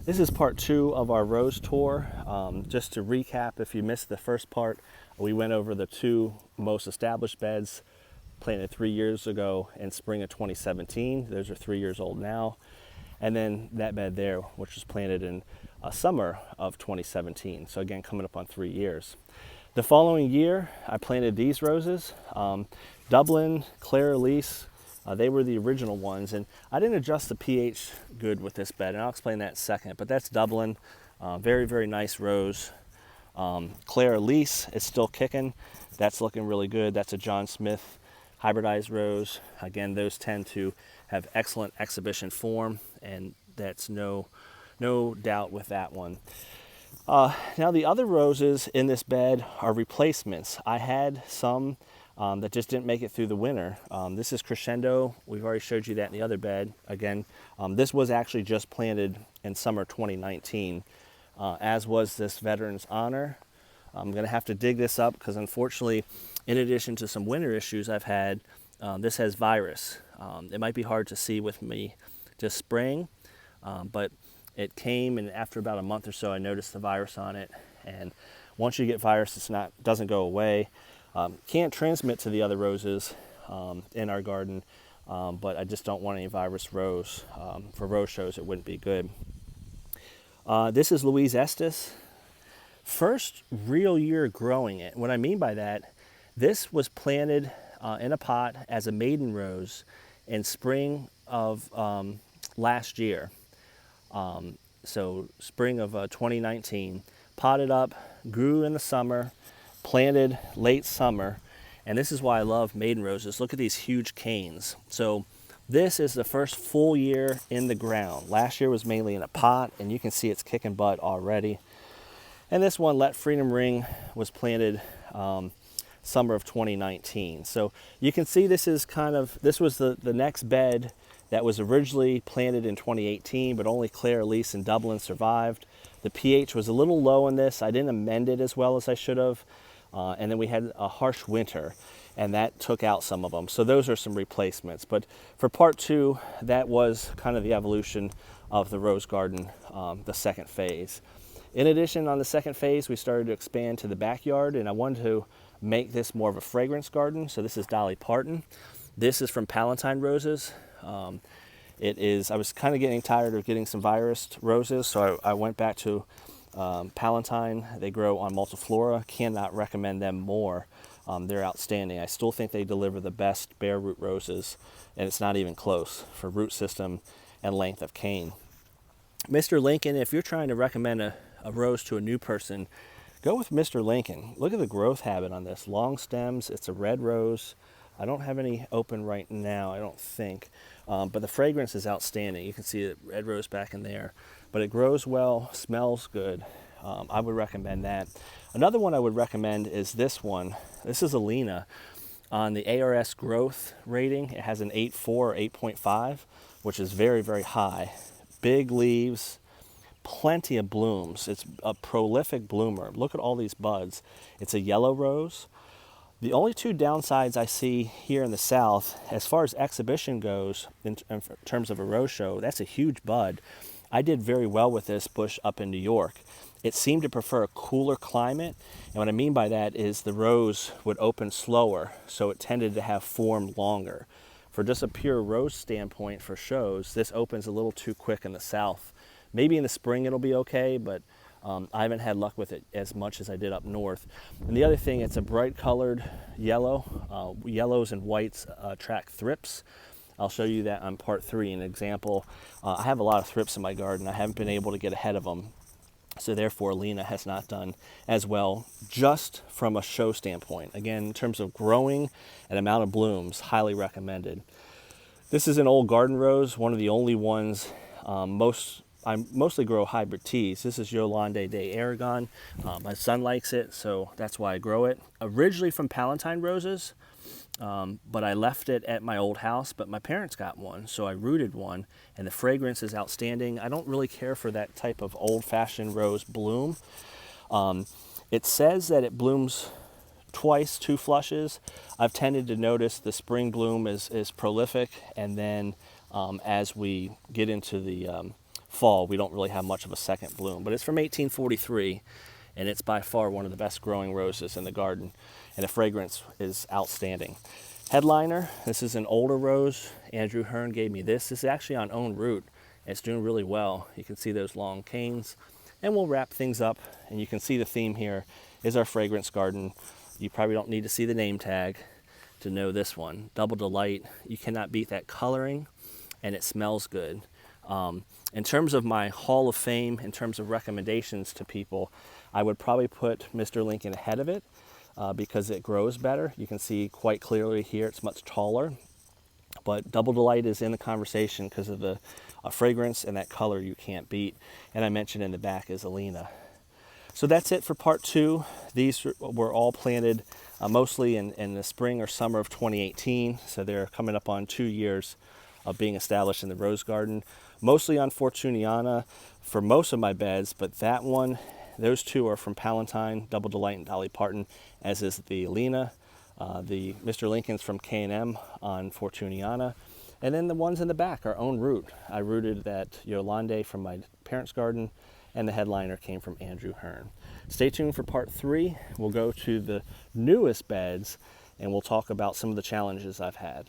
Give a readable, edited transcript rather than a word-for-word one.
This is part 2 of our rose tour. Just to recap, if you missed the first part, we went over the 2 most established beds planted 3 years ago in spring of 2017. Those are 3 years old now. And then that bed there, which was planted in summer of 2017. So again, coming up on 3 years. The following year, I planted these roses. Dublin, Elise, they were the original ones, and I didn't adjust the pH good with this bed, and I'll explain that in a second. But that's Dublin, very, very nice rose. Elise is still kicking. That's looking really good. That's a John Smith hybridized rose. Again, those tend to have excellent exhibition form, and that's no doubt with that one. Now the other roses in this bed are replacements. I had some that just didn't make it through the winter. This is Crescendo. We've already showed you that in the other bed. Again, this was actually just planted in summer 2019, as was this Veterans Honor. I'm going to have to dig this up because unfortunately, in addition to some winter issues I've had, this has virus. It might be hard to see with me just spraying, but it came, and after about a month or so, I noticed the virus on it. And once you get virus, doesn't go away. Can't transmit to the other roses in our garden, but I just don't want any virus rose. For rose shows, it wouldn't be good. This is Louise Estes. First real year growing it. What I mean by that, this was planted in a pot as a maiden rose in spring of last year. So spring of 2019. Potted up, grew in the summer, planted late summer, and this is why I love maiden roses. Look at these huge canes. So this is the first full year in the ground. Last year was mainly in a pot, and you can see it's kicking butt already. And this one, Let Freedom Ring, was planted summer of 2019. So you can see this was the next bed that was originally planted in 2018, but only Elise and Dublin survived. The pH was a little low in this. I didn't amend it as well as I should have. And then we had a harsh winter, and that took out some of them. So those are some replacements. But for part 2, that was kind of the evolution of the rose garden, the second phase. In addition, on the second phase, we started to expand to the backyard, and I wanted to make this more of a fragrance garden. So this is Dolly Parton. This is from Palatine Roses. I was kind of getting tired of getting some virused roses, so I went back to Palatine. They grow on multiflora. Cannot recommend them more. They're outstanding. I still think they deliver the best bare root roses, and it's not even close for root system and length of cane. Mr. Lincoln, if you're trying to recommend a rose to a new person, go with Mr. Lincoln. Look at the growth habit on this. Long stems. It's a red rose. I don't have any open right now, I don't think. But the fragrance is outstanding. You can see the red rose back in there. But it grows well, smells good. I would recommend that. Another one I would recommend is this one. This is Elena. On the ARS growth rating, it has an 8.4 or 8.5, which is very, very high. Big leaves, plenty of blooms. It's a prolific bloomer. Look at all these buds. It's a yellow rose. The only 2 downsides I see here in the south, as far as exhibition goes, in terms of a rose show, that's a huge bud. I did very well with this bush up in New York. It seemed to prefer a cooler climate, and what I mean by that is the rose would open slower, so it tended to have form longer. For just a pure rose standpoint for shows, this opens a little too quick in the south. Maybe in the spring it'll be okay, but I haven't had luck with it as much as I did up north. And the other thing, it's a bright colored yellow. Yellows and whites attract thrips. I'll show you that on part 3, an example. I have a lot of thrips in my garden. I haven't been able to get ahead of them. So therefore, Lena has not done as well just from a show standpoint. Again, in terms of growing and amount of blooms, highly recommended. This is an old garden rose, one of the only ones I mostly grow hybrid teas. This is Yolande de Aragon. My son likes it, so that's why I grow it. Originally from Palatine Roses, but I left it at my old house, but my parents got one, so I rooted one, and the fragrance is outstanding. I don't really care for that type of old-fashioned rose bloom. It says that it blooms twice, 2 flushes. I've tended to notice the spring bloom is prolific, and then as we get into the fall, we don't really have much of a second bloom. But it's from 1843, and it's by far one of the best growing roses in the garden, and the fragrance is outstanding. Headliner, this is an older rose. Andrew Hearn gave me this. This is actually on own root. It's doing really well. You can see those long canes. And we'll wrap things up, and you can see the theme here is our fragrance garden. You probably don't need to see the name tag to know this one. Double Delight. You cannot beat that coloring, and it smells good. In terms of my Hall of Fame, in terms of recommendations to people, I would probably put Mr. Lincoln ahead of it because it grows better. You can see quite clearly here it's much taller. But Double Delight is in the conversation because of the fragrance and that color you can't beat. And I mentioned in the back is Alina. So that's it for part 2. These were all planted mostly in the spring or summer of 2018. So they're coming up on 2 years of being established in the rose garden. Mostly on Fortuniana for most of my beds, but that one, those 2 are from Palatine, Double Delight and Dolly Parton, as is the Alina. The Mr. Lincoln's from K&M on Fortuniana. And then the ones in the back are own root. I rooted that Yolande from my parents' garden, and the headliner came from Andrew Hearn. Stay tuned for part 3. We'll go to the newest beds, and we'll talk about some of the challenges I've had.